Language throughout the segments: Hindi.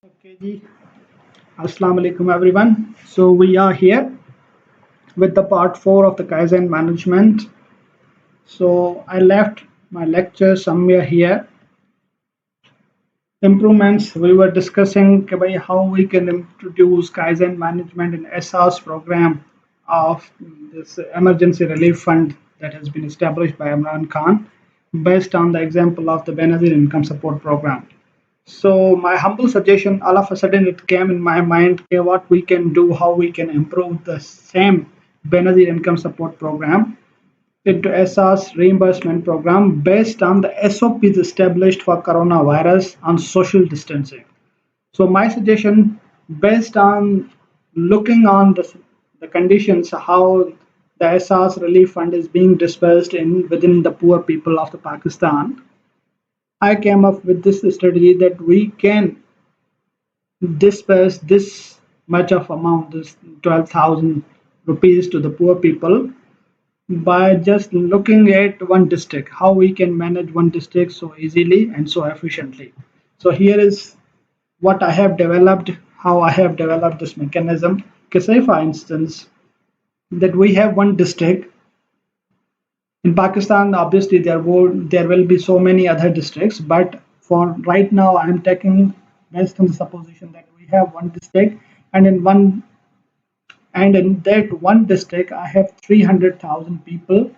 Okay, ji. Assalamu alaikum everyone. So we are here with the part 4 of the Kaizen management. So I left my lecture somewhere here. Improvements we were discussing कि भाई how we can introduce Kaizen management in SR's program of this emergency relief fund that has been established by Imran Khan based on the example of the Benazir income support program. So my humble suggestion, all of a sudden it came in my mind, okay, what we can do, how we can improve the same Benazir income support program into SR's reimbursement program based on the SOPs established for coronavirus on social distancing. So my suggestion, based on looking on the conditions, how the SR's relief fund is being dispersed in within the poor people of the Pakistan, I came up with this strategy that we can disperse this much of amount, this 12,000 rupees to the poor people by just looking at one district, how we can manage one district so easily and so efficiently. So here is what I have developed, how I have developed this mechanism. Say for instance that we have one district in Pakistan. Obviously there will be so many other districts, but for right now I am taking based on the supposition that we have one district, and in that one district I have 300,000 people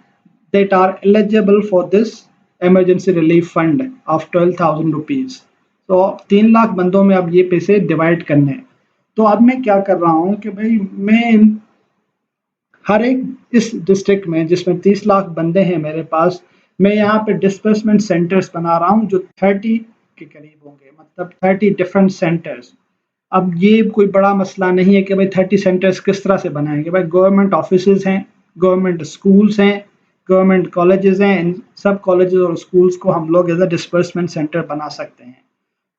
that are eligible for this emergency relief fund of 12,000 rupees. तो 3 लाख बंदों में अब ये पैसे डिवाइड करने हैं. तो अब मैं क्या कर रहा हूँ कि भाई मैं हर एक इस डिस्ट्रिक्ट में जिसमें 30 लाख बंदे हैं मेरे पास, मैं यहाँ पे डिस्बर्समेंट सेंटर्स बना रहा हूँ जो 30 के करीब होंगे, मतलब 30 डिफरेंट सेंटर्स. अब ये कोई बड़ा मसला नहीं है कि भाई 30 सेंटर्स किस तरह से बनाएंगे. भाई गवर्नमेंट ऑफिसेज हैं, गवर्नमेंट स्कूल्स हैं, गवर्नमेंट कॉलेजेस हैं, इन सब कॉलेजेस और स्कूल्स को हम लोग एज अ डिस्बर्समेंट सेंटर बना सकते हैं.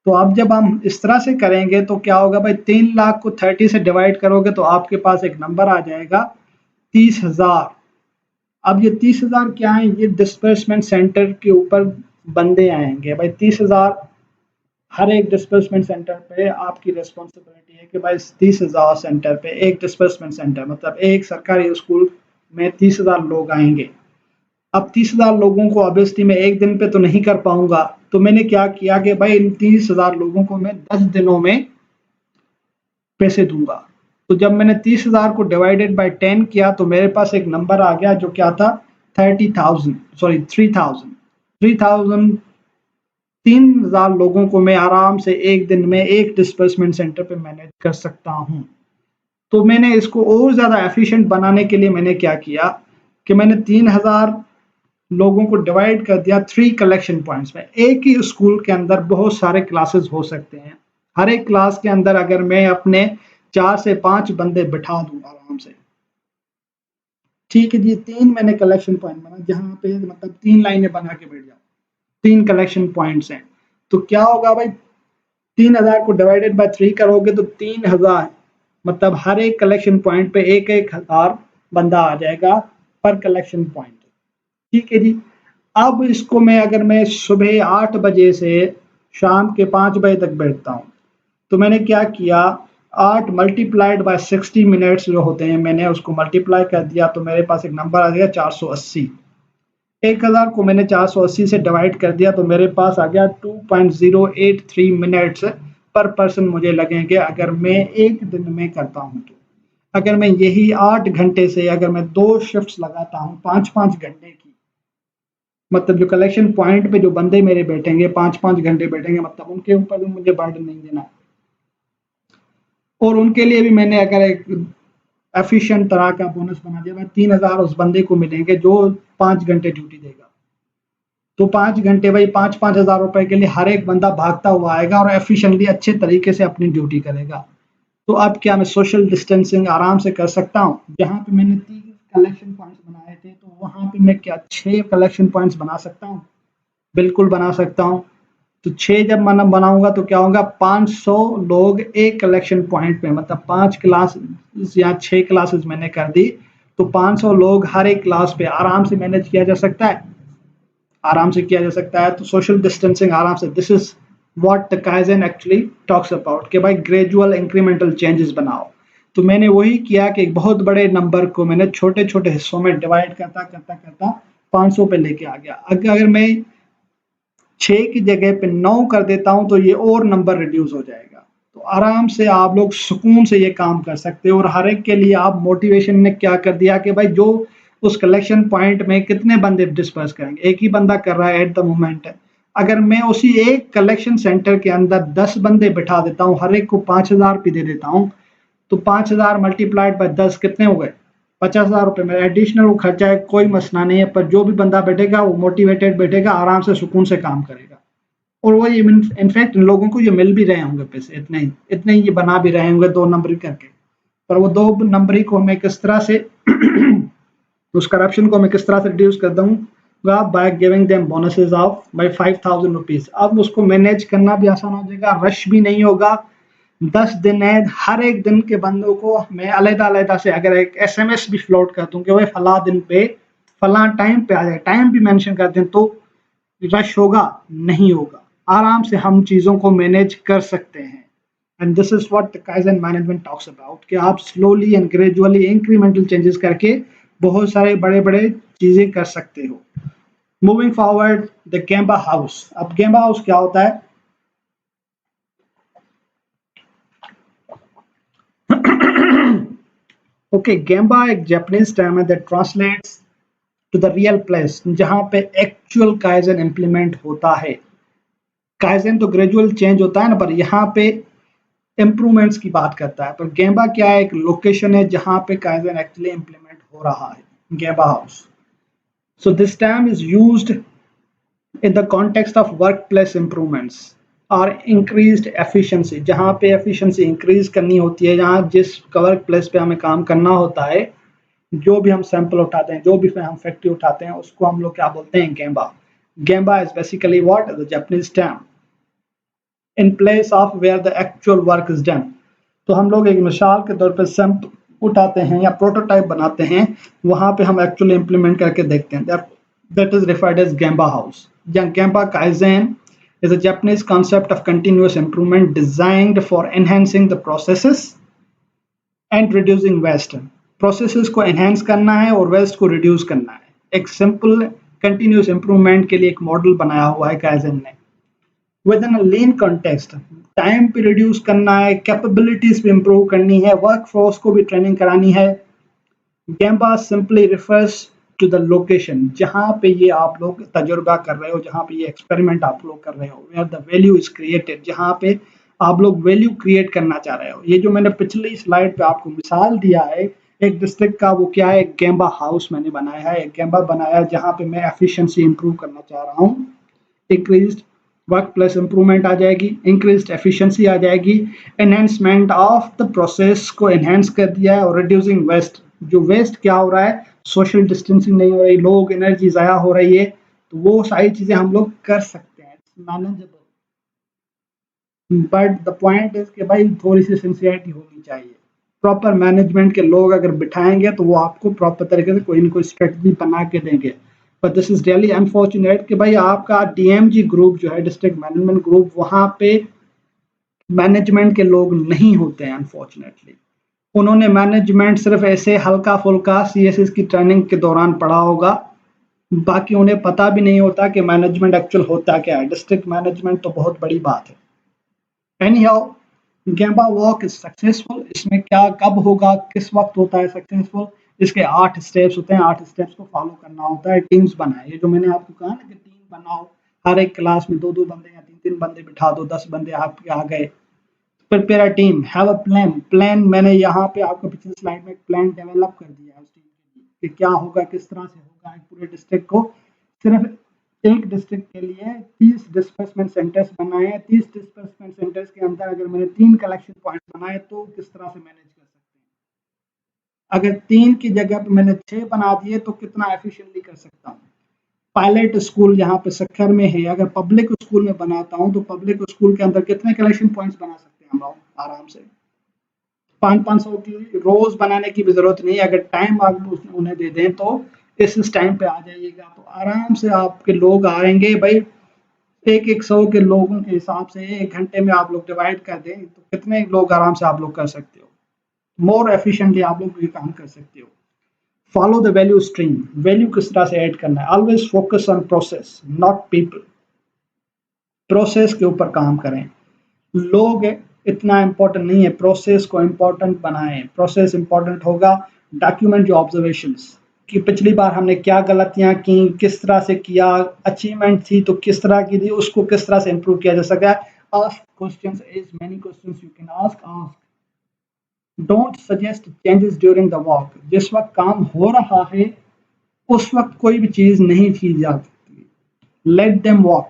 तो अब जब हम इस तरह से करेंगे तो क्या होगा भाई, 3 लाख को 30 से डिवाइड करोगे तो आपके पास एक नंबर आ जाएगा 30,000. अब ये 30,000 क्या है, ये डिस्बर्समेंट सेंटर के ऊपर बंदे आएंगे. भाई 30,000 हर एक डिस्बर्समेंट सेंटर पे आपकी रिस्पॉन्सिबिलिटी है कि भाई 30,000 सेंटर पे एक डिस्बर्समेंट सेंटर, मतलब एक सरकारी स्कूल में 30,000 लोग आएंगे. अब 30,000 लोगों को ऑब्वियसली मैं एक दिन पे तो नहीं कर पाऊंगा, तो मैंने क्या किया कि भाई इन 30,000 लोगों को मैं 10 दिनों में पैसे दूंगा. तो जब मैंने 30,000 को डिवाइडेड बाय 10 किया तो मेरे पास एक नंबर आ गया जो क्या था, 3,000 लोगों को मैं आराम से एक दिन में एक डिस्बर्समेंट सेंटर पे मैनेज कर सकता हूँ. तो मैंने इसको और ज़्यादा एफिशिएंट बनाने के लिए मैंने क्या किया कि मैंने 3,000 लोगों को डिवाइड कर दिया 3 कलेक्शन पॉइंट्स में. एक ही स्कूल के अंदर बहुत सारे क्लासेस हो सकते हैं. हर एक क्लास के अंदर अगर मैं अपने 4 से 5 बंदे बिठा दूँ आराम से, ठीक है जी. 3 मैंने कलेक्शन पॉइंट बना जहाँ पे मतलब 3 लाइनें बना के बैठ जाओ, 3 कलेक्शन पॉइंट्स हैं. तो क्या होगा भाई, 3,000 को डिवाइडेड बाय 3 करोगे तो 3,000, मतलब हर एक कलेक्शन पॉइंट पे एक एक हजार बंदा आ जाएगा पर कलेक्शन पॉइंट. ठीक है जी. अब इसको मैं सुबह 8 बजे से शाम के 5 बजे तक बैठता हूँ, तो मैंने क्या किया, 8 मल्टीप्लाइड बाय 60 मिनट्स जो होते हैं मैंने उसको मल्टीप्लाई कर दिया तो मेरे पास एक नंबर आ गया 480. 1,000 को मैंने 480 से डिवाइड कर दिया तो मेरे पास आ गया 2.083 मिनट्स पर पर्सन मुझे लगेंगे अगर मैं एक दिन में करता हूँ. तो अगर मैं यही 8 घंटे से अगर मैं 2 शिफ्ट्स लगाता हूँ 5-5 घंटे की, मतलब जो कलेक्शन पॉइंट पे जो बंदे मेरे बैठेंगे 5-5 घंटे बैठेंगे, मतलब उनके ऊपर भी मुझे बर्डन नहीं देना, और उनके लिए भी मैंने अगर एक एफिशिएंट तरह का बोनस बना दिया, 3,000 उस बंदे को मिलेंगे जो 5 घंटे ड्यूटी देगा. तो 5 घंटे भाई 5-5 हज़ार रुपए के लिए हर एक बंदा भागता हुआ आएगा और एफिशिएंटली अच्छे तरीके से अपनी ड्यूटी करेगा. तो अब क्या मैं सोशल डिस्टेंसिंग आराम से कर सकता हूँ. जहाँ पे मैंने 3 कलेक्शन पॉइंट्स बनाए थे तो वहाँ पे मैं क्या 6 कलेक्शन पॉइंट्स बना सकता हूँ, बिल्कुल बना सकता हूँ. तो 6 जब मैं बनाऊंगा तो क्या होगा, 500 लोग एक कलेक्शन पॉइंट पे, मतलब 5 क्लास या 6 क्लासेस मैंने कर दी तो 500 लोग हर एक क्लास पे आराम से मैनेज किया जा सकता है, आराम से किया जा सकता है. तो सोशल डिस्टेंसिंग आराम से, this is what the kaizen actually talks about कि भाई ग्रेजुअल इंक्रीमेंटल चेंजेस बनाओ। तो मैंने वही किया कि एक बहुत बड़े नंबर को मैंने छोटे छोटे हिस्सों में डिवाइड करता करता करता 500 पे लेके आ गया। अगर मैं 6 की जगह पे 9 कर देता हूं तो ये और नंबर रिड्यूस हो जाएगा। तो आराम से आप लोग सुकून से ये काम कर सकते हो। और हर एक के लिए आप मोटिवेशन ने क्या कर दिया कि भाई जो उस कलेक्शन पॉइंट में कितने बंदे डिस्पर्स करेंगे, एक ही बंदा कर रहा है एट द मोमेंट। अगर मैं उसी एक कलेक्शन सेंटर के अंदर 10 बंदे बिठा देता हूँ, हर एक को 5,000 रुपये दे देता हूँ, तो 5,000 मल्टीप्लाइड बाय 10 कितने हो गए? 50,000 रुपये। मेरा एडिशनल वो खर्चा है, कोई मसला नहीं है, पर जो भी बंदा बैठेगा वो मोटिवेटेड बैठेगा, आराम से सुकून से काम करेगा। और वो ये इनफैक्ट इन लोगों को ये मिल भी रहे होंगे पैसे, इतने ही ये बना भी रहे होंगे 2 नंबरी करके। पर वो 2 नंबरी को मैं किस तरह से उस करप्शन को मैं किस तरह से रिड्यूस कर दूंगा? By giving them bonuses of by 5,000 rupees. अब उसको मैनेज करना भी आसान हो जाएगा, रश भी नहीं होगा। 10 दिन है, हर एक दिन के बंदों को मैं अलग-अलग से अगर एक एसएमएस भी फ्लोट कर दूं कि भाई फला दिन पे फला टाइम पे आ जाए, टाइम भी मेंशन कर दें, तो रश होगा? नहीं होगा। आराम से हम चीज़ों को मैनेज कर सकते हैं। And this is what the kaizen management talks about कि आप slowly and gradually incremental changes करके बहुत सारे बड़े-बड़े चीज़ें कर सकते हो। Moving forward, the gemba house. अब गेम्बा हाउस क्या होता है? ओके, गेम्बा एक जापानीज टर्म है that translates to the real place जहां पे एक्चुअल काइजन इंप्लीमेंट होता है। काइजन तो ग्रेजुअल चेंज होता है ना, पर यहाँ पे इम्प्रूवमेंट्स की बात करता है। पर गेम्बा क्या है? एक लोकेशन है जहां पे काइजन एक्चुअली इंप्लीमेंट हो रहा है, gemba house. So this term is used in the context of workplace improvements और increased efficiency, जहाँ पे efficiency increase करनी होती है, जहाँ जिस वर्क प्लेस पे हमें काम करना होता है, जो भी हम सैंपल उठाते हैं, जो भी हम फैक्ट्री उठाते हैं, उसको हम लोग क्या बोलते हैं? Gemba. Gemba is basically what? The Japanese term in place of where the actual work is done. तो हम लोग एक मिसाल के तौर पर सैंपल उठाते हैं या प्रोटोटाइप बनाते हैं, वहां पे हम एक्चुअली इंप्लीमेंट करके देखते हैं। That is referred as gemba house. Gemba Kaizen is a Japanese concept of continuous improvement designed for enhancing the processes and reducing waste. Processes को enhance करना है और waste को reduce करना है। एक simple continuous improvement के लिए एक मॉडल बनाया हुआ है Kaizen ने। Within a lean context, time पे रिड्यूस करना है, कैपेबिलिटीज भी इंप्रूव करनी है, वर्क फोर्स को भी ट्रेनिंग करानी है। Gemba simply refers to the location जहां पे ये आप लोग तजुर्बा कर रहे हो, जहां पे ये एक्सपेरिमेंट आप लोग कर रहे हो, where the value is created, जहां पे आप लोग वैल्यू क्रिएट करना चाह रहे हो। ये जो मैंने पिछली स्लाइड पे आपको मिसाल दिया है एक डिस्ट्रिक्ट का, वो क्या है? एक गेम्बा हाउस मैंने बनाया है, एक गेम्बा बनाया है जहां पे मैं एफिशिएंसी इंप्रूव करना चाह रहा हूँ। इंक्रीज्ड वर्क प्लेस इंप्रूवमेंट आ जाएगी, इंक्रीज्ड एफिशिएंसी आ जाएगी, एनहेंसमेंट ऑफ द प्रोसेस को एनहेंस कर दिया है, और रिड्यूसिंग वेस्ट। जो वेस्ट क्या हो रहा है? सोशल डिस्टेंसिंग नहीं हो रही, लोग एनर्जी ज़ाया हो रही है, तो वो सारी चीज़ें हम लोग कर सकते हैं, manageable. But the point is कि भाई थोड़ी सी सिंसियरिटी होनी चाहिए। प्रॉपर मैनेजमेंट के लोग अगर बिठाएंगे तो वो आपको प्रॉपर तरीके से कोई ना कोई स्ट्रेटजी बना के देंगे। But this is really unfortunate कि भाई आपका डीएमजी ग्रुप जो है, डिस्ट्रिक्ट मैनेजमेंट ग्रुप, वहाँ पे मैनेजमेंट के लोग नहीं होते हैं अनफॉर्चुनेटली। उन्होंने मैनेजमेंट सिर्फ ऐसे हल्का फुल्का सीएसएस की ट्रेनिंग के दौरान पढ़ा होगा, बाकी उन्हें पता भी नहीं होता कि मैनेजमेंट एक्चुअल होता क्या है। डिस्ट्रिक्ट मैनेजमेंट तो बहुत बड़ी बात है। Any how, gemba walk is successful. इसमें क्या कब होगा, किस वक्त होता है सक्सेसफुल? इसके 8 स्टेप्स होते हैं, 8 स्टेप्स को फॉलो करना होता है। टीम्स बनाए, ये जो मैंने आपको कहा ना कि टीम बनाओ, हर एक क्लास में 2-2 बंदे या 3-3 बंदे बिठा दो, 10 बंदे आपके आ गए। Prepare a team, have a plan. Plan मैंने यहाँ पे आपको पिछली स्लाइड में प्लान डेवलप कर दिया है उस टीम के लिए कि क्या होगा, किस तरह से होगा। एक पूरे डिस्ट्रिक्ट को, सिर्फ एक डिस्ट्रिक्ट के लिए 30 डिस्बर्समेंट सेंटर्स बनाए। 30 डिस्बर्समेंट सेंटर्स के अंदर अगर मैंने 3 कलेक्शन पॉइंट बनाए तो किस तरह से मैनेज कर सकते हैं। अगर 3 की जगह पे मैंने 6 बना दिए तो कितना एफिशिएंटली कर सकता हूँ। पायलट स्कूल यहाँ पे सक्खर में है, अगर पब्लिक स्कूल में बनाता हूँ तो पब्लिक स्कूल के अंदर कितने कलेक्शन पॉइंट्स बना सकते हैं हम लोग आराम से? 500 की रोज बनाने की भी जरूरत नहीं है। अगर टाइम आप उन्हें दे दें तो इस टाइम पे आ जाइएगा, तो आराम से आपके लोग आएंगे भाई। एक 100 के लोगों के हिसाब से 1 घंटे में आप लोग डिवाइड कर दें तो कितने लोग आराम से आप लोग कर सकते हो, मोर एफिशिएंटली आप लोग ये काम कर सकते हो। Follow the value stream, value किस तरह से ऐड करना है, always focus on process not people, process के ऊपर काम करें। लोग इतना इम्पोर्टेंट नहीं है, प्रोसेस को इम्पोर्टेंट बनाएं, प्रोसेस इम्पोर्टेंट होगा। डॉक्यूमेंट जो ऑब्जर्वेशंस कि पिछली बार हमने क्या गलतियां की, किस तरह से किया, अचीवमेंट थी तो किस तरह की थी, उसको किस तरह से इम्प्रूव किया जा सकता है। Ask questions, as many questions you can ask. Don't suggest changes during the walk, जिस वक्त काम हो रहा है उस वक्त कोई भी चीज नहीं की जा सकती। लेट देम वॉक,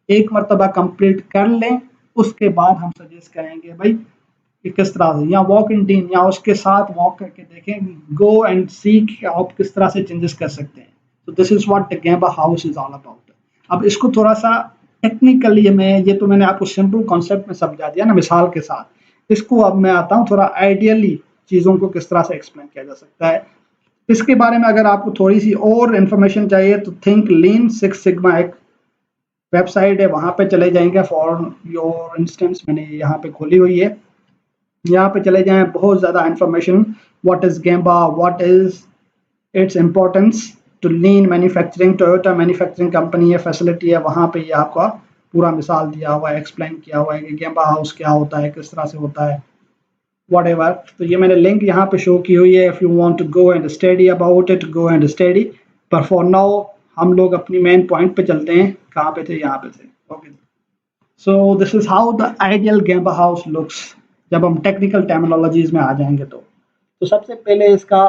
एक मरतबा कंप्लीट कर लें उसके बाद हम सजेस्ट करेंगे भाई कि किस तरह से, या वॉक इन टीम या उसके साथ वॉक करके देखें, गो एंड सीक आप किस तरह से चेंजेस कर सकते हैं। तो this is what the gemba house is all about. अब इसको थोड़ा सा टेक्निकली मैं, ये तो मैंने आपको सिंपल कॉन्सेप्ट में समझा दिया ना मिसाल के साथ, इसको अब मैं आता हूँ थोड़ा आइडियली चीज़ों को किस तरह से एक्सप्लेन किया जा सकता है। इसके बारे में अगर आपको थोड़ी सी और इन्फॉर्मेशन चाहिए तो थिंक लीन सिक्स सिग्मा एक वेबसाइट है, वहाँ पे चले जाएंगे। फॉर योर इंस्टेंस मैंने यहाँ पे खोली हुई है, यहाँ पे चले जाएं, बहुत ज़्यादा information, what is gemba, what is its importance to lean manufacturing, Toyota manufacturing company है, फैसिलिटी है, वहाँ पे ये आपका पूरा मिसाल दिया हुआ है, एक्सप्लेन किया हुआ है कि गैम्बा हाउस क्या होता है, किस तरह से होता है, वट एवर। तो ये मैंने लिंक यहाँ पे शो की हुई है, if you want to go and study about it, go and study. पर फॉर नाउ हम लोग अपनी मेन पॉइंट पे चलते हैं, कहाँ पे थे, यहाँ पे थे। Okay, so this is how the ideal gemba house looks, जब हम टेक्निकल टर्मिनोलॉजीज में आ जाएंगे तो सबसे पहले इसका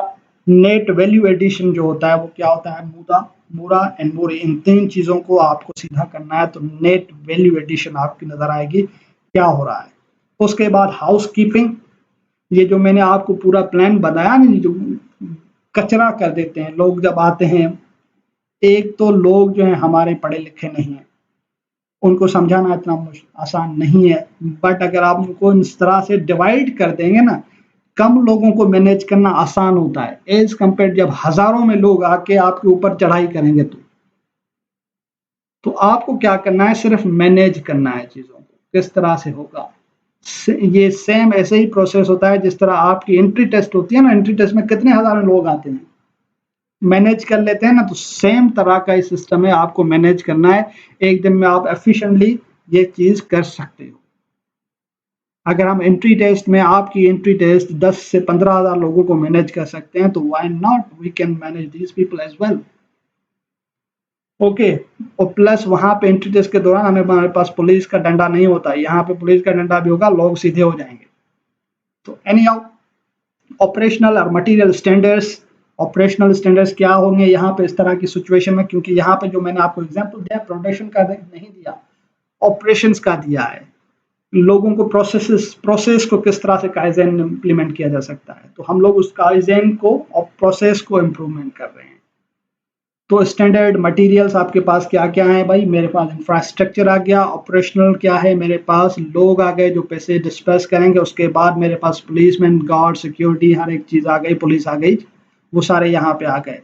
नेट वैल्यू एडिशन जो होता है वो क्या होता है, मूदा, मूरा एंड मूरी, इन तीन चीज़ों को आपको सीधा करना है तो नेट वैल्यू एडिशन आपकी नज़र आएगी क्या हो रहा है। उसके बाद हाउस कीपिंग, ये जो मैंने आपको पूरा प्लान बताया ना, जो कचरा कर देते हैं लोग जब आते हैं, एक तो लोग जो हैं हमारे पढ़े लिखे नहीं हैं, उनको समझाना इतना आसान नहीं है, बट अगर आप उनको इस तरह से डिवाइड कर देंगे ना, कम लोगों को मैनेज करना आसान होता है एज कंपेयर जब हजारों में लोग आके आपके ऊपर चढ़ाई करेंगे। तो आपको क्या करना है, सिर्फ मैनेज करना है चीज़ों को, किस तरह से होगा। ये सेम ऐसे ही प्रोसेस होता है जिस तरह आपकी एंट्री टेस्ट होती है ना, एंट्री टेस्ट में कितने हज़ारों लोग आते हैं, मैनेज कर लेते हैं ना, तो सेम तरह का ही सिस्टम है, आपको मैनेज करना है। एक दिन में आप एफिशिएंटली ये चीज़ कर सकते हो। अगर हम एंट्री टेस्ट में, आपकी एंट्री टेस्ट 10 से 15,000 लोगों को मैनेज कर सकते हैं तो why not we can manage these people as well. Okay, और प्लस वहाँ पे एंट्री टेस्ट के दौरान हमारे पास पुलिस का डंडा नहीं होता है, यहाँ पे पुलिस का डंडा भी होगा, लोग सीधे हो जाएंगे। तो एनी हाउ, ऑपरेशनल और मटेरियल स्टैंडर्ड्स, ऑपरेशनल स्टैंडर्ड्स क्या होंगे यहाँ पे इस तरह की सिचुएशन में, क्योंकि यहाँ पे जो मैंने आपको एग्जांपल दिया प्रोडक्शन का नहीं दिया, ऑपरेशंस का दिया है, लोगों को प्रोसेस को किस तरह से काइजेन इम्प्लीमेंट किया जा सकता है, तो हम लोग उस काइजेन को और प्रोसेस को इम्प्रूवमेंट कर रहे हैं। तो स्टैंडर्ड मटेरियल्स आपके पास क्या क्या है भाई, मेरे पास इंफ्रास्ट्रक्चर आ गया, ऑपरेशनल क्या है, मेरे पास लोग आ गए जो पैसे डिस्पर्स करेंगे, उसके बाद मेरे पास पुलिसमैन, गार्ड, सिक्योरिटी, हर एक चीज़ आ गई, पुलिस आ गई, वो सारे यहाँ पे आ गए।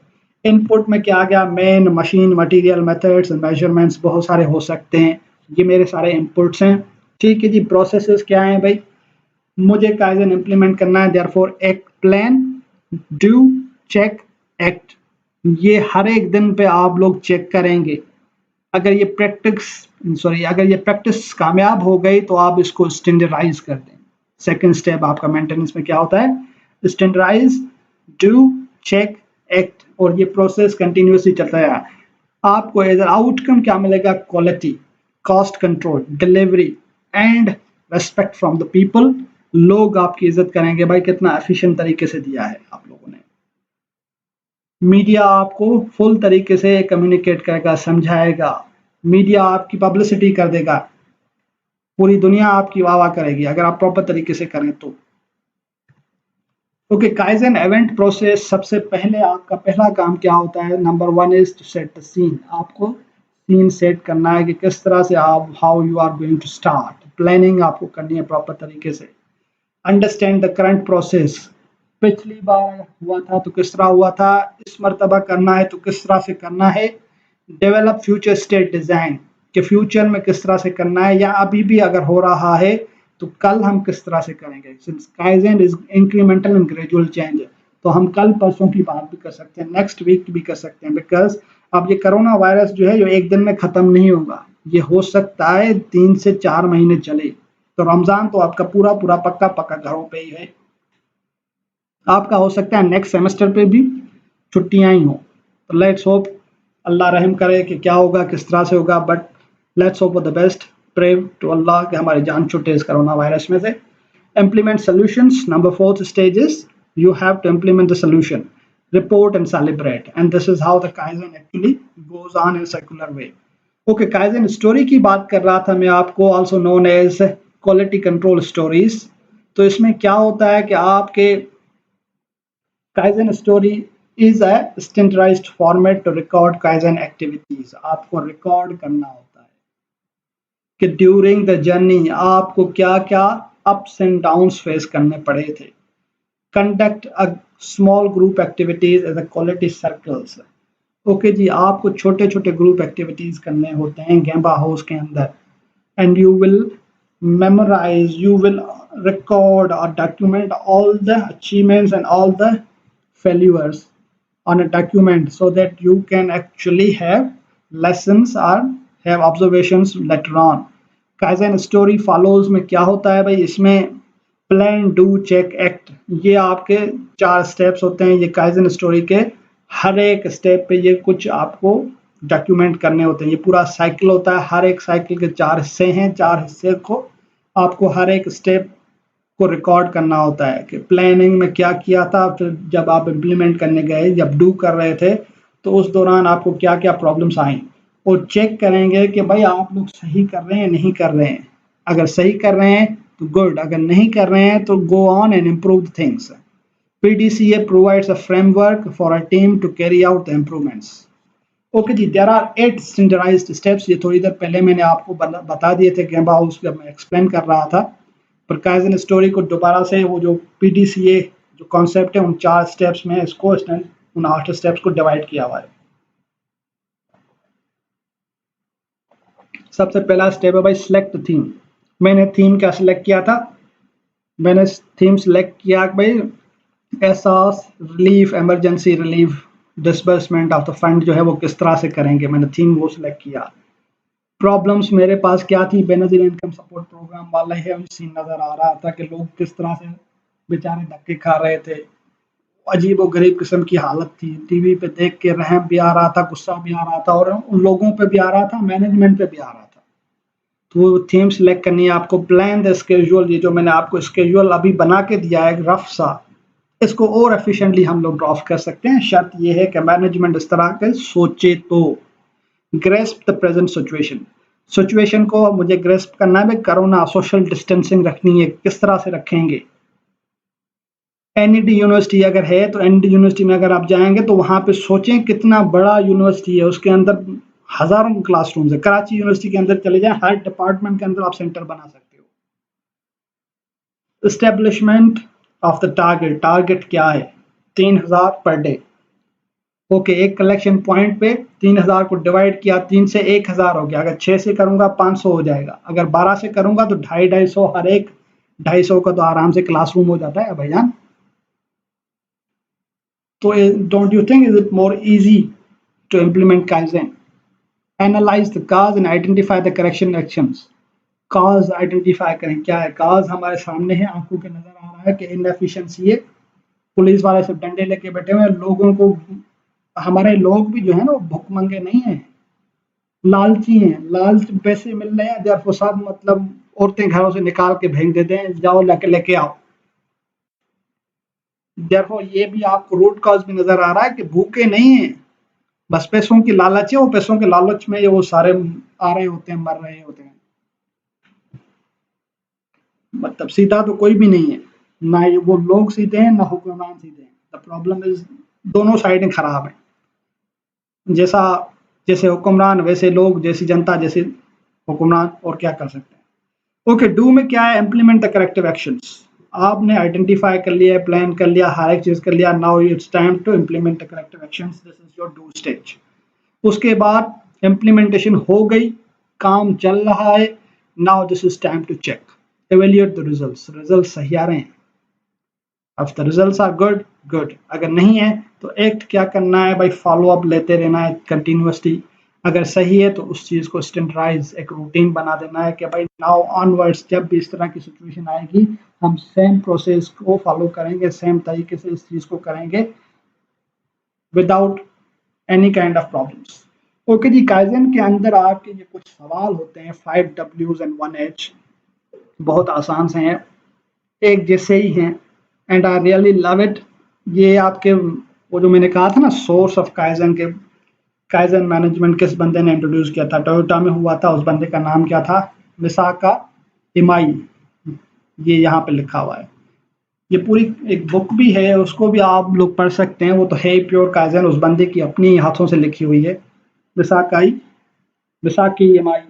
इनपुट में क्या आ गया, main, machine, material, methods, measurements बहुत सारे हो सकते हैं, ये मेरे सारे इनपुट्स हैं। ठीक है जी, प्रोसेसेस क्या हैं भाई, मुझे काइजन इम्प्लीमेंट करना है, therefore act, plan, do, check, act, ये हर एक दिन पे आप लोग चेक करेंगे। अगर ये प्रैक्टिस कामयाब हो गई तो आप इसको स्टैंडर्डाइज कर दें। सेकंड स्टेप आपका मेंटेनेंस में क्या होता है, स्टैंडर्डाइज, डू, चेक, एक्ट, और ये प्रोसेस कंटिन्यूसली चलता है। आपको एज आउटकम क्या मिलेगा, quality, cost control, delivery and respect from the people. लोग आपकी इज्जत करेंगे भाई, कितना एफिशिएंट तरीके से दिया है आप लोगों ने। मीडिया आपको फुल तरीके से कम्युनिकेट करेगा, समझाएगा, मीडिया आपकी पब्लिसिटी कर देगा, पूरी दुनिया आपकी वाह वाह करेगी अगर आप प्रॉपर तरीके से करें तो। ओके, काइजन इवेंट प्रोसेस, सबसे पहले आपका पहला काम क्या होता है, number 1 is to set the scene, आपको सीन सेट करना है कि किस तरह से आप, how you are going to start, planning आपको करनी है प्रॉपर तरीके से। अंडरस्टैंड द करंट प्रोसेस, पिछली बार हुआ था तो किस तरह हुआ था, इस मरतबा करना है तो किस तरह से करना है। डेवलप फ्यूचर स्टेट डिज़ाइन, कि फ्यूचर में किस तरह से करना है, या अभी भी अगर हो रहा है तो कल हम किस तरह से करेंगे। Since kaizen is incremental and gradual change, तो हम कल परसों की बात भी कर सकते हैं, नेक्स्ट वीक भी कर सकते हैं, बिकॉज अब ये कोरोना वायरस जो है जो एक दिन में खत्म नहीं होगा, ये हो सकता है 3 से 4 महीने चले। तो रमजान तो आपका पूरा पूरा पक्का पक्का घरों पे ही है, आपका हो सकता है नेक्स्ट सेमेस्टर पे भी छुट्टियां ही हो। तो लेट्स होप अल्लाह रहम करे कि क्या होगा किस तरह से होगा, but let's hope for the best, pray to अल्लाह कि हमारी जान छुटे इस कोरोना वायरस में से। Implement solutions. Number fourth stage is you have to implement the solution, report and celebrate, and this is how the Kaizen actually goes on in a circular way. Okay, Kaizen story की बात कर रहा था मैं आपको, also known as quality control stories. तो इसमें क्या होता है कि आपके Kaizen story is a standardized format to record Kaizen activities. आपको रिकॉर्ड करना होता है कि ड्यूरिंग द जर्नी आपको क्या क्या अप्स एंड डाउन्स फेस करने पड़े थे। Conduct a small group activities as a quality circles. Okay जी, आपको छोटे छोटे ग्रुप एक्टिविटीज करने होते हैं गेम्बा हाउस के अंदर, and you will memorize, you will record or document all the achievements and all the failures on a document so that you can actually have lessons or have observations later on. Kaizen story follows में क्या होता है भाई, इसमें प्लान डू चेक एक्ट, ये आपके 4 स्टेप्स होते हैं। ये Kaizen स्टोरी के हर एक स्टेप पे ये कुछ आपको डॉक्यूमेंट करने होते हैं। ये पूरा साइकिल होता है, हर एक साइकिल के 4 हिस्से हैं, 4 हिस्से को आपको हर एक स्टेप को रिकॉर्ड करना होता है कि प्लानिंग में क्या किया था, फिर जब आप इम्प्लीमेंट करने गए, जब डू कर रहे थे तो उस दौरान आपको क्या क्या प्रॉब्लम्स आई, और चेक करेंगे कि भाई आप लोग सही कर रहे हैं नहीं कर रहे हैं। अगर सही कर रहे हैं तो गुड, अगर नहीं कर रहे हैं तो go on and improve things. PDCA provides a framework for a team to carry out the improvements. Okay जी, देयर आर 8 स्टैंडर्डाइज्ड स्टेप्स। ये थोड़ी देर पहले मैंने आपको बता दिए थे गेम्बा हाउस जब मैं एक्सप्लेन कर रहा था, पर काइजन स्टोरी को दोबारा से वो जो PDCA जो कॉन्सेप्ट है उन 4 स्टेप्स में इसको उन 8 स्टेप्स को डिवाइड किया हुआ है। सबसे पहला स्टेप है भाई सिलेक्ट थीम। मैंने थीम क्या सिलेक्ट किया था, मैंने थीम सिलेक्ट किया भाई एहसास relief, emergency relief, disbursement of the fund जो है वो किस तरह से करेंगे, मैंने थीम वो सिलेक्ट किया। प्रॉब्लम्स मेरे पास क्या थी, बेनजीर इनकम सपोर्ट प्रोग्राम वाला है सीन नज़र आ रहा था कि लोग किस तरह से बेचारे धक्के खा रहे थे, अजीब और गरीब किस्म की हालत थी। टीवी पे देख के रहम भी आ रहा था, गुस्सा भी आ रहा था, और उन लोगों पे भी आ रहा था, मैनेजमेंट पे भी आ रहा था। तो वो थीम सिलेक्ट करनी है आपको। प्लान द स्केड्यूल, ये जो मैंने आपको स्केड्यूल अभी बना के दिया है रफ सा, इसको और एफिशिएंटली हम लोग ड्राफ्ट कर सकते हैं, शर्त ये है कि मैनेजमेंट इस तरह के सोचे तो। Grasp the present situation, situation को मुझे ग्रेस्प करना है, कोरोना सोशल डिस्टेंसिंग रखनी है, किस तरह से रखेंगे। एनईडी यूनिवर्सिटी अगर है तो एनईडी यूनिवर्सिटी में अगर आप जाएंगे तो वहां पे सोचें कितना बड़ा यूनिवर्सिटी है, उसके अंदर हजारों क्लासरूम्स है। कराची यूनिवर्सिटी के अंदर चले जाएं, हर डिपार्टमेंट के अंदर आप सेंटर बना सकते हो। Establishment of the target, target क्या है, 3000 पर डे। ओके, एक कलेक्शन पॉइंट पे 3000 को डिवाइड किया, 3 से 1000 हो गया। अगर 6 से करूंगा 500 हो जाएगा, अगर 12 से करूंगा तो 250 हर एक, 250 का तो आराम से क्लासरूम हो जाता है भाईजान। तो don't you think is it more easy to implement kaizen? Analyse the cause and identify the correction actions. Cause identify करें, क्या है कॉज, हमारे सामने है, आंखों के नजर आ रहा है कि इनएफिशिएंसी है, पुलिस वाले सब डंडे लेके बैठे हुए हैं, लोगों को, हमारे लोग भी जो है ना वो भुखमंगे नहीं है, लालची हैं, लालच पैसे मिल रहे हैं, जब सब मतलब औरतें घरों से निकाल के भेज देते हैं, जाओ लेके आओ। देखो ये भी आपको रूट कॉज भी नजर आ रहा है कि भूखे नहीं है, बस पैसों की लालच है, वो पैसों के लालच में ये वो सारे आ रहे होते हैं, मर रहे होते हैं। मतलब सीधा तो कोई भी नहीं है, ना ये वो लोग सीधे हैं ना हुक्मरान सीधे हैं। द प्रॉब्लम इज दोनों साइडें खराब हैं, जैसा जैसे हुक्मरान वैसे लोग, जैसी जनता जैसे हुक्मरान, और क्या कर सकते हैं। ओके, डू में क्या है, इम्प्लीमेंट द करेक्टिव एक्शंस। आपने आइडेंटिफाई कर लिया, प्लान कर लिया, हर एक चीज कर लिया, now it's time to implement the corrective actions, this is your do stage. उसके बाद इम्प्लीमेंटेशन हो गई, काम चल रहा है, now this is time to check, evaluate the results, result सही आ रहे हैं, if the results are good, good, अगर नहीं है तो एक्ट क्या करना है भाई, फॉलो अप लेते रहना है कंटिन्यूसली, अगर सही है तो उस चीज़ को स्टैंडर्डाइज एक रूटीन बना देना है कि भाई नाउ ऑनवर्ड्स जब भी इस तरह की सिचुएशन आएगी हम सेम प्रोसेस को फॉलो करेंगे, सेम तरीके से इस चीज़ को करेंगे without any kind of problems. Okay जी, काइजन के अंदर आपके ये कुछ सवाल होते हैं 5 Ws एंड 1 H, बहुत आसान से हैं, एक जैसे ही हैं, and I really love it. ये आपके वो जो मैंने कहा था ना सोर्स ऑफ काइजन के, काइजन मैनेजमेंट किस बंदे ने इंट्रोड्यूस किया था, टोयोटा में हुआ था, उस बंदे का नाम क्या था, मिसाका इमाई, ये यहाँ पे लिखा हुआ है। ये पूरी एक बुक भी है, उसको भी आप लोग पढ़ सकते हैं, वो तो है प्योर काइजन, उस बंदे की अपनी हाथों से लिखी हुई है, मिसाकी इमाई।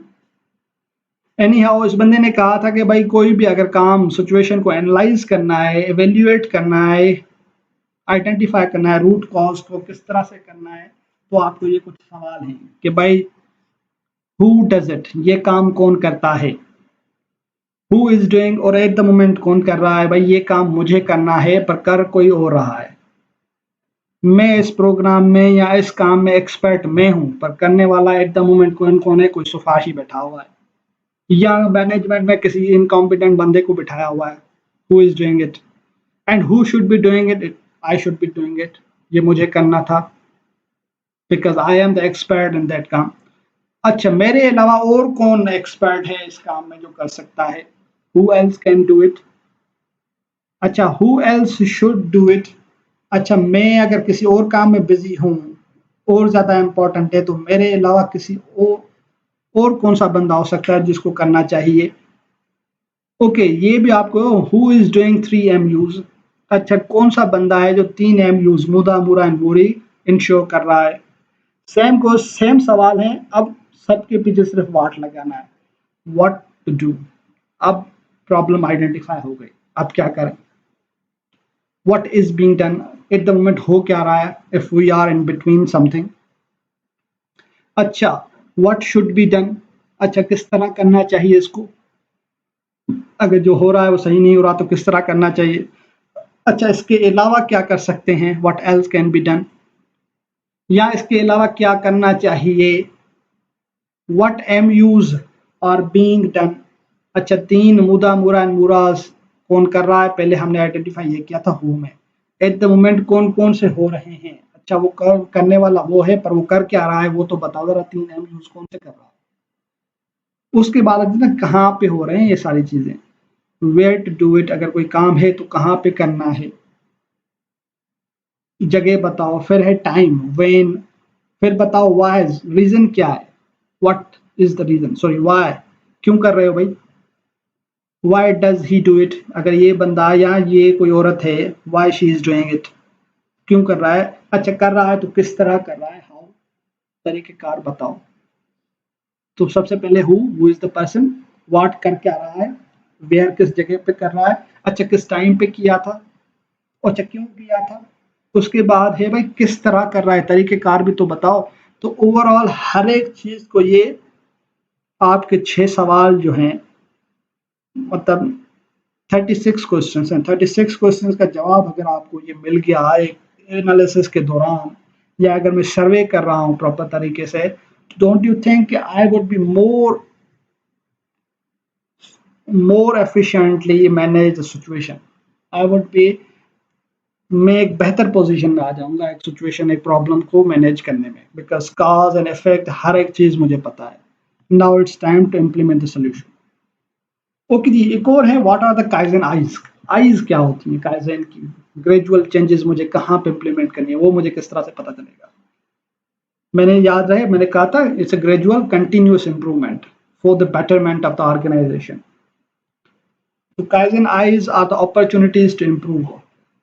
एनी हाउ इस बंदे ने कहा था कि भाई कोई भी अगर काम सिचुएशन को एनालाइज करना है, एवेल्युएट करना है, आइडेंटिफाई करना है, रूट कॉज को किस तरह से करना है, तो आपको ये कुछ सवाल हैं कि भाई हु डज इट, ये काम कौन करता है, हु इज डूइंग, और एट द मोमेंट कौन कर रहा है, भाई ये काम मुझे करना है पर कर कोई और रहा है, मैं इस प्रोग्राम में या इस काम में एक्सपर्ट मैं हूं पर करने वाला एट द मोमेंट कौन कौन है, कोई सुफाशी बैठा हुआ है, या मैनेजमेंट में किसी इनकॉम्पिटेंट बंदे को बिठाया हुआ है, who is doing it and who should be doing it, I should be doing it, ये मुझे करना था because I am the expert in that काम। अच्छा, मेरे अलावा और कौन एक्सपर्ट है इस काम में जो कर सकता है, who else can do it, अच्छा who else should do it, अच्छा मैं अगर किसी और काम में बिजी हूँ और ज़्यादा इम्पोर्टेंट है तो मेरे अलावा किसी और कौन सा बंदा हो सकता है जिसको करना चाहिए। ओके, ये भी आपको, हु इज डूइंग 3 MUs, अच्छा कौन सा बंदा है जो 3 MUs मुदा मुरा एंड मूरी इंश्योर कर रहा है। सेम सवाल है, अब सबके पीछे सिर्फ वाट लगाना है, व्हाट टू डू। अब प्रॉब्लम आइडेंटिफाई हो गई, अब क्या करें, what is being done, at the moment हो क्या रहा है, if we are in between something. अच्छा, व्हाट शुड बी डन, अच्छा किस तरह करना चाहिए इसको, अगर जो हो रहा है वो सही नहीं हो रहा तो किस तरह करना चाहिए। अच्छा, इसके अलावा क्या कर सकते हैं, what else can be done, या इसके अलावा क्या करना चाहिए, what MUs are being done. अच्छा, 3 मुदा मुरा एंड मुराज कौन कर रहा है, पहले हमने आइडेंटिफाई ये किया था हु में, एट द मोमेंट कौन कौन से हो रहे हैं, अच्छा वो करने वाला वो है पर वो कर क्या रहा है वो तो बताओ जरा, 3 MUs कौन से कर रहा है, उसके बाद ना कहाँ पे हो रहे हैं ये सारी चीजें, वेयर टू डू इट, अगर कोई काम है तो कहाँ पे करना है, जगह बताओ, फिर है टाइम व्हेन, फिर बताओ व्हाई, रीजन क्या है, what is the reason, sorry why, क्यों कर रहे हो भाई, why does he do it, अगर ये बंदा या ये कोई औरत है, why she is doing it, क्यों कर रहा है, अच्छा कर रहा है तो किस तरह कर रहा है, हाउ, तरीकेकार बताओ। तो सबसे पहले who is the person, what कर क्या रहा है, वेयर किस जगह पे कर रहा है, अच्छा किस टाइम पे किया था, अच्छा क्यों किया था, उसके बाद है भाई किस तरह कर रहा है, तरीकेकार भी तो बताओ। तो ओवरऑल हर एक चीज को ये आपके 6 सवाल जो हैं, मतलब 36 क्वेश्चन हैं, 36 क्वेश्चन का जवाब अगर आपको ये मिल गया एक एनालिसिस के दौरान, या अगर मैं सर्वे कर रहा हूँ प्रॉपर तरीके से, don't you think I would be more efficiently manage the situation, I would be, मैं एक बेहतर पोजीशन में आ जाऊंगा एक सिचुएशन, एक प्रॉब्लम को मैनेज करने में, बिकॉज कॉज एंड इफेक्ट हर एक चीज मुझे पता है। Now it's time to implement the solution. Okay जी, एक और है, what are the kaizen eyes, eyes क्या होती है काइजन की, ग्रेजुअल चेंजेस मुझे कहाँ पे इम्प्लीमेंट करनी है, वो मुझे किस तरह से पता चलेगा। मैंने याद रहे, मैंने कहा था it's a gradual continuous improvement for the betterment of the organisation. तो kaizen eyes are the opportunities to improve,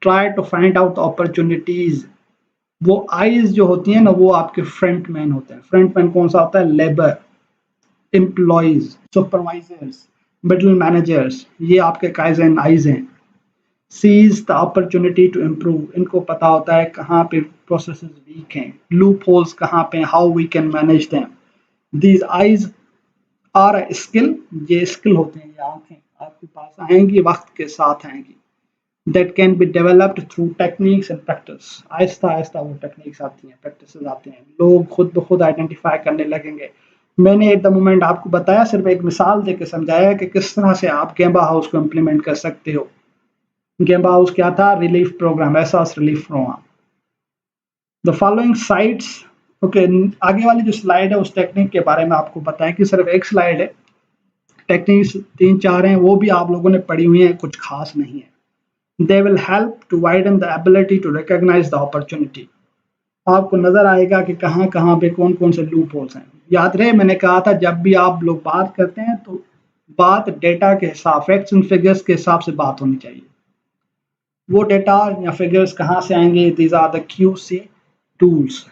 try to find out the opportunities. वो आईज जो होती है ना, वो आपके फ्रंट मैन होते हैं। फ्रंट मैन कौन सा होता है, labour, employees, supervisors, middle managers, ये आपके काइजन आईज हैं। Seize the opportunity to improve, इनको पता होता है कहाँ पे प्रोसेसेस वीक हैं, लूप होल्स कहाँ पे, how we can manage them. These eyes are skill, ये स्किल होते हैं, ये आंखें आपके पास आएंगी, वक्त के साथ आएंगी। That can be developed through techniques and practice. Aahista Aahista वो टेक्निक्स आती हैं, प्रैक्टिस आते हैं, लोग खुद ब खुद आइडेंटिफाई करने लगेंगे। मैंने एट द मोमेंट आपको बताया, सिर्फ एक मिसाल देकर समझाया कि किस तरह से आप गेम्बा हाउस को इम्प्लीमेंट कर सकते हो। गेम्बा हाउस क्या था? Relief programme, Ehsaas relief programme. The following sites, okay, आगे वाली जो स्लाइड है उस टेक्निक के बारे में आपको बताएं कि सिर्फ एक स्लाइड है, टेक्निक्स 3-4 हैं, वो भी आप लोगों ने पढ़ी हुई हैं, कुछ खास नहीं है। They will help to widen the ability to recognize the opportunity. आपको नजर आएगा कि कहाँ कहाँ पे कौन कौन से लूप होल्स हैं। याद रहे मैंने कहा था जब भी आप लोग बात करते हैं तो बात डेटा के हिसाब, फैक्ट्स एंड फिगर्स के हिसाब से बात होनी चाहिए। वो डेटा या फिगर्स कहाँ से आएंगे? These are the QC tools,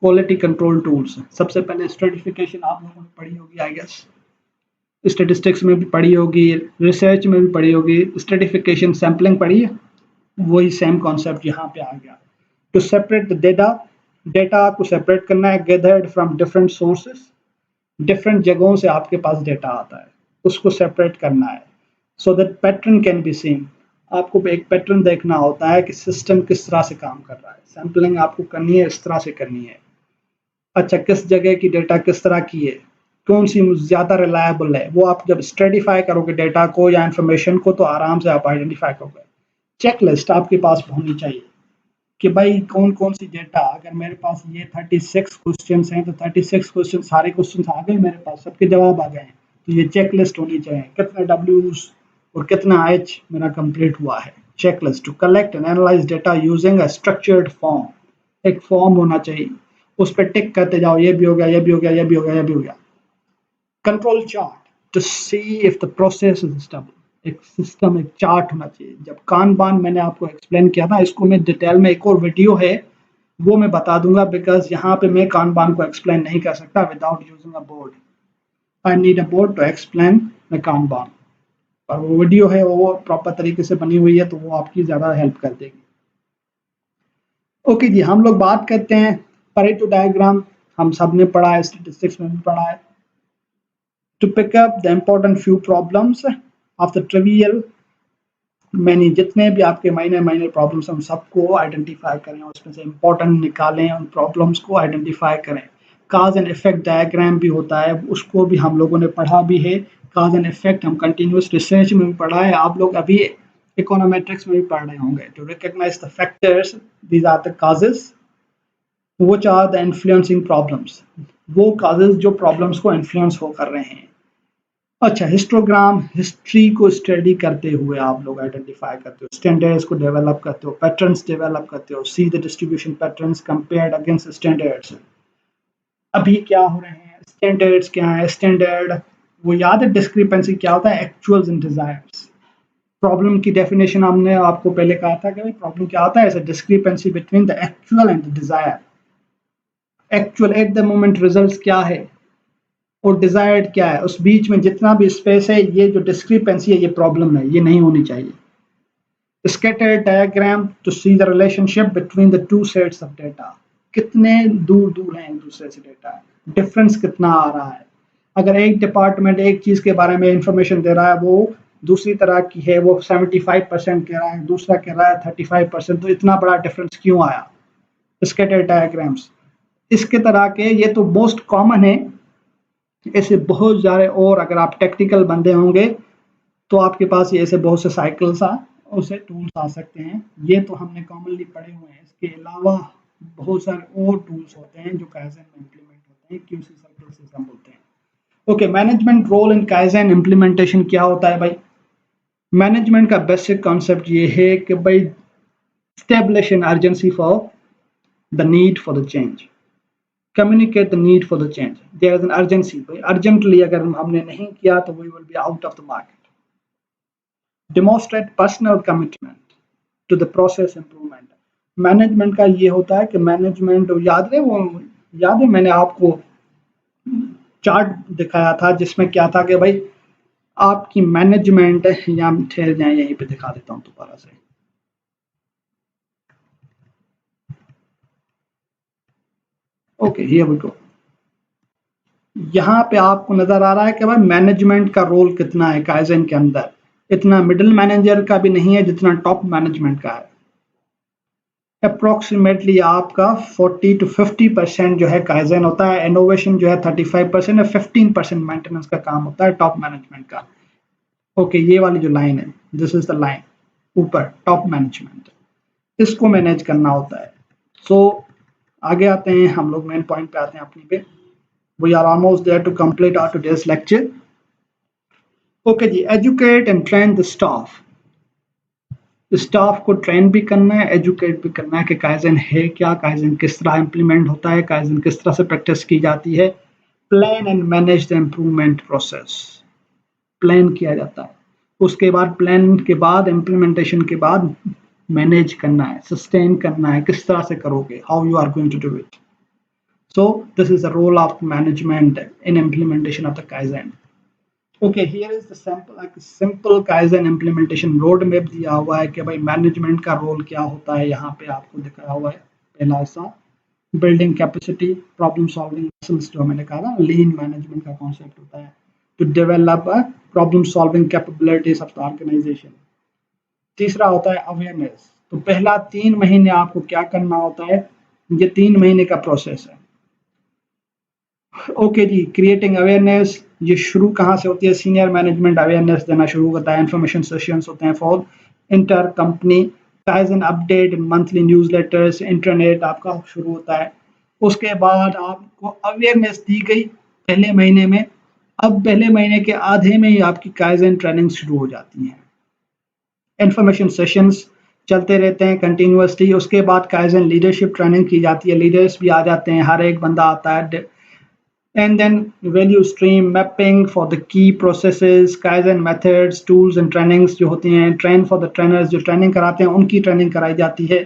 quality control tools. सबसे पहले स्ट्रेटिफिकेशन आप लोगों ने पढ़ी होगी, आई गेस स्टेटिस्टिक्स में भी पढ़ी होगी, रिसर्च में भी पढ़ी होगी। स्ट्रेटिफिकेशन सैम्पलिंग पढ़ी है, वही सेम कॉन्सेप्ट यहाँ पे आ गया। To separate the data, data को सेपरेट करना है, gathered from different sources, different जगहों से आपके पास डेटा आता है, उसको सेपरेट करना है, so that pattern can be seen. आपको एक पैटर्न देखना होता है कि सिस्टम किस तरह से काम कर रहा है। सैम्पलिंग आपको करनी है, इस तरह से करनी है। अच्छा, किस जगह की डेटा किस तरह की है, कौन सी ज़्यादा रिलायबल है, वो आप जब स्ट्रेटिफाई करोगे डेटा को या इन्फॉर्मेशन को तो आराम से आप आइडेंटिफाई करोगे। चेकलिस्ट आपके पास होनी चाहिए कि भाई कौन कौन सी डेटा, अगर मेरे पास ये 36 क्वेश्चन हैं तो 36 क्वेश्चन, सारे क्वेश्चन आ गए मेरे पास, सबके जवाब आ गए, तो ये चेकलिस्ट होनी चाहिए, कितने W's और कितना H मेरा कंप्लीट हुआ है। Checklist to collect and analyse data using a structured form, एक फॉर्म होना चाहिए, उस पर टिक करते जाओ, ये भी हो गया, ये भी हो गया, ये भी हो गया, ये भी हो गया। Control chart to see if the process is stable, एक सिस्टम, एक चार्ट होना चाहिए। जब कानबान मैंने आपको एक्सप्लेन किया था, इसको मैं डिटेल में, एक और वीडियो है वो मैं बता दूंगा, बिकॉज यहाँ पे मैं कानबान को एक्सप्लेन नहीं कर सकता without using a board. I need a board to explain the kanban, और वो वीडियो है वो प्रॉपर तरीके से बनी हुई है, तो वो आपकी ज़्यादा हेल्प कर देगी। ओके जी, हम लोग बात करते हैं परेटो डायग्राम, हम सब ने पढ़ा है, स्टेटिस्टिक्स में भी पढ़ा है। To pick up the important few problems of the trivial, मैंने जितने भी आपके माइनर प्रॉब्लम्स हम सबको आइडेंटिफाई करें, उसमें से इंपॉर्टेंट निकालें, उन प्रॉब्लम्स को आइडेंटिफाई करें। काज एंड इफेक्ट डायग्राम भी होता है, उसको भी हम लोगों ने पढ़ा भी है। काज एंड इफेक्ट हम कंटिन्यूस रिसर्च में भी पढ़ा है, आप लोग अभी इकोनोमेट्रिक्स में भी पढ़ रहे होंगे। To recognise the factors, these are the causes which are the influencing problems, वो काजेस जो प्रॉब्लम्स को इन्फ्लुएंस हो कर रहे हैं। अच्छा, हिस्टोग्राम, हिस्ट्री को स्टडी करते हुए आप लोग आइडेंटिफाई करते हो, स्टैंडर्ड्स को डेवलप करते हो, पैटर्न्स डेवलप करते हो, see the distribution patterns compared against standards. अभी क्या हो रहे हैं, स्टैंडर्ड्स क्या है, स्टैंडर्ड वो याद है, डिस्क्रिपेंसी क्या होता है, एक्चुअल्स एंड डिजायर्स। प्रॉब्लम की डेफिनेशन हमने आपको पहले कहा था कि भाई प्रॉब्लम क्या होता है, ऐसा discrepancy between the actual and the desire. Actual eight the moment results क्या है और डिजायर्ड क्या है, उस बीच में जितना भी स्पेस है, ये जो डिस्क्रिपेंसी है ये प्रॉब्लम है, ये नहीं होनी चाहिए। Scatter diagram to see the relationship between the two sets of data, कितने दूर दूर हैं एक दूसरे से डेटा, डिफरेंस कितना आ रहा है। अगर एक डिपार्टमेंट एक चीज के बारे में इंफॉर्मेशन दे रहा है, वो दूसरी तरह की है, वो 75% कह रहा है, दूसरा कह रहा है 35%, तो इतना बड़ा डिफरेंस क्यों आया। स्कैटर डायग्राम्स इसके तरह के, ये तो मोस्ट कॉमन है, ऐसे बहुत सारे, और अगर आप टेक्निकल बंदे होंगे तो आपके पास ये ऐसे बहुत से साइकिल्स उसे टूल्स आ सकते हैं। ये तो हमने कॉमनली पढ़े हुए हैं, इसके अलावा बहुत सारे और टूल्स होते हैं जो काइजन में इम्प्लीमेंट होते हैं, QC सर्कल से हम बोलते हैं। Okay, management role in kaizen implementation क्या होता है भाई? मैनेजमेंट का बेसिक कॉन्सेप्ट ये है कि भाई establish an urgency for the need for the change, communicate the need for the change, there is an urgency, urgently अगर हमने नहीं किया तो we will be out of the market. Demonstrate personal commitment to the process improvement, management का ये होता है कि मैनेजमेंट, याद है वो, याद है मैंने आपको चार्ट दिखाया था जिसमें क्या था कि भाई आपकी मैनेजमेंट, या ठहर जाए यहीं पे दिखा देता हूँ दोबारा से। Okay, here we go. यहाँ पे आपको नजर आ रहा है कि भाई मैनेजमेंट का रोल कितना है काइजन के अंदर। इतना मिडिल मैनेजर का भी नहीं है जितना टॉप मैनेजमेंट का है। अप्रोक्सीमेटली आपका 40 to 50% जो है काइजन होता है, इनोवेशन जो है 35% और 15% मेंटेनेंस का काम होता है टॉप मैनेजमेंट का। ओके, ये वाली जो लाइन है, दिस इज द लाइन ऊपर टॉप मैनेजमेंट, इसको मैनेज करना होता है। सो आगे आते हैं, हम लोग मेन पॉइंट पे आते हैं अपनी पे। We are almost there to complete our today's lecture. Okay जी, educate and train the staff. Staff को ट्रेन भी करना है, एजुकेट भी करना है कि काइजन है क्या, काइजन किस तरह इम्प्लीमेंट होता है, काइजन किस तरह से प्रैक्टिस की जाती है। Plan and manage the improvement process. Plan किया जाता है, उसके बाद प्लान के बाद इम्प्लीमेंटेशन के बाद मैनेज करना है, सस्टेन करना है, किस तरह से करोगे, how you are going to do it. So this is the role of management in implementation of the kaizen. Okay, here is the simple kaizen implementation road map दिया हुआ है कि भाई मैनेजमेंट का रोल क्या होता है। यहाँ पे आपको दिखाया हुआ है पहला हिस्सा, building capacity, problem solving skills, जो मैंने कहा ना लीन मैनेजमेंट का कॉन्सेप्ट होता है, to develop a problem solving capabilities of the organisation. तीसरा होता है अवेयरनेस। तो पहला 3 महीने आपको क्या करना होता है, ये 3 महीने का प्रोसेस है। ओके जी, क्रिएटिंग अवेयरनेस, ये शुरू कहाँ से होती है, सीनियर मैनेजमेंट अवेयरनेस देना शुरू करता है, इन्फॉर्मेशन सेशंस होते हैं for inter company, kaizen update, monthly newsletters, internet आपका शुरू होता है। उसके बाद आपको अवेयरनेस दी गई पहले महीने में, अब पहले महीने के आधे में ही आपकी काइजन ट्रेनिंग शुरू हो जाती है। इन्फॉर्मेशन सेशंस चलते रहते हैं कंटिन्यूसली। उसके बाद काइजन लीडरशिप ट्रेनिंग की जाती है, लीडर्स भी आ जाते हैं, हर एक बंदा आता है। And then value stream mapping for the key processes, Kaizen methods, tools and trainings जो होती हैं, train for the trainers जो ट्रेनिंग कराते हैं उनकी ट्रेनिंग कराई जाती है।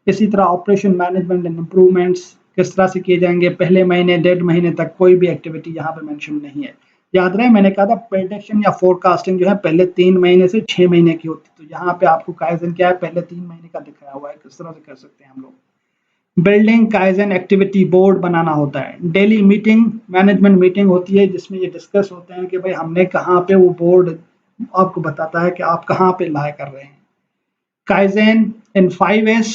इसी तरह ऑपरेशन मैनेजमेंट एंड इम्प्रूवमेंट्स किस तरह से किए जाएंगे, पहले महीने 1.5 महीने तक कोई भी एक्टिविटी यहाँ पे मेंशन नहीं है। याद रहे मैंने कहा था प्रेडिक्शन या फोरकास्टिंग जो है पहले 3 महीने से 6 महीने की होती है। तो यहाँ पे आपको काइजन क्या है, पहले 3 महीने का दिखाया हुआ है, किस तरह से कर सकते हैं हम लोग। बिल्डिंग काइजन एक्टिविटी बोर्ड बनाना होता है, डेली मीटिंग, मैनेजमेंट मीटिंग होती है जिसमें ये डिस्कस होते हैं कि भाई हमने कहाँ पे, वो बोर्ड आपको बताता है कि आप कहाँ पे लाए कर रहे हैं। काइजन इन 5S,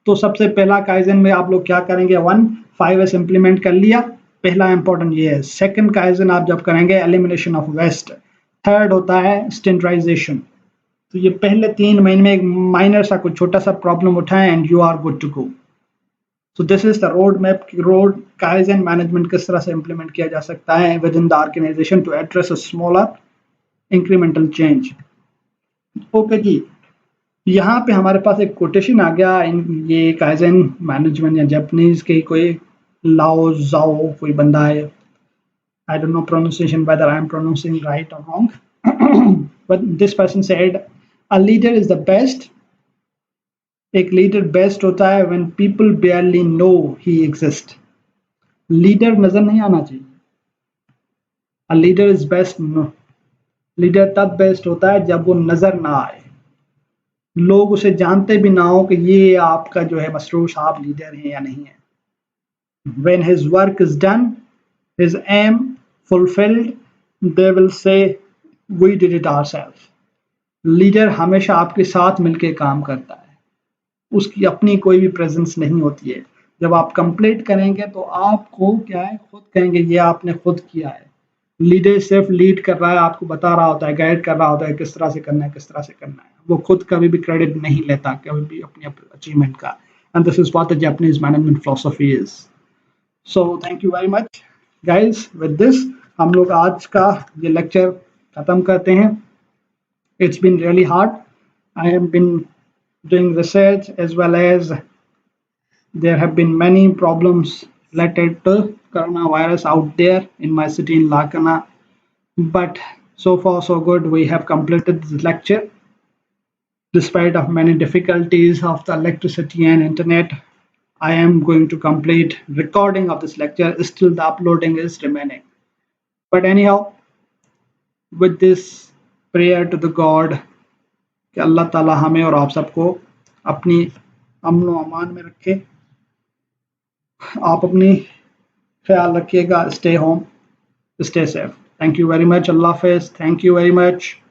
तो सबसे पहला काइजन में आप लोग क्या करेंगे, 5S इम्प्लीमेंट कर लिया, पहला इंपॉर्टेंट ये है। सेकंड काइजन आप जब करेंगे एलिमिनेशन ऑफ वेस्ट। थर्ड होता है स्टैंडर्डाइजेशन। तो ये पहले 3 महीने में एक माइनर सा कुछ छोटा सा प्रॉब्लम उठाएं and you are good to go. So this is the roadmap, road Kaizen management किस तरह से implement किया जा सकता है within the organization to address a smaller incremental change. Okay जी, यहाँ पे हमारे पास एक कोटेशन आ गया, ये काइजन मैनेजमेंट या जापानीज के कोई लाओ जाओ कोई बंदा है, I don't know pronunciation whether I am pronouncing right or wrong, but this person said a leader is the best, एक लीडर बेस्ट होता है when people barely know he exists. Leader नजर नहीं आना चाहिए, a leader is best, leader तब बेस्ट होता है जब वो नजर ना आए, लोग उसे जानते भी ना हो कि ये आपका जो है मसरूर साहब लीडर है या नहीं है। When his work is done, his aim fulfilled, they will say we did it ourselves. Leader हमेशा आपके साथ मिलकर काम करता है, उसकी अपनी कोई भी प्रेजेंस नहीं होती है। जब आप कंप्लीट करेंगे तो आपको क्या है, खुद कहेंगे ये आपने खुद किया है। लीडर सिर्फ लीड कर रहा है, आपको बता रहा होता है, गाइड कर रहा होता है किस तरह से करना है, किस तरह से करना है। वो खुद कभी भी क्रेडिट नहीं लेता कभी भी अपनी अचीवमेंट का। And this is what the Japanese management philosophy is. So thank you very much guys, with this हम लोग आज का ये लेक्चर खत्म करते हैं। It's been really hard, I have been doing research as well as there have been many problems related to coronavirus out there in my city in Lakana, but so far so good, we have completed this lecture despite of many difficulties of the electricity and internet. I am going to complete recording of this lecture, still the uploading is remaining, but anyhow with this prayer to the God कि अल्लाह ताला हमें और आप सबको अपनी अमन व अमान में रखे। आप अपनी ख्याल रखिएगा, stay home. Stay safe. Thank you very much. Allah Hafiz. Thank you very much.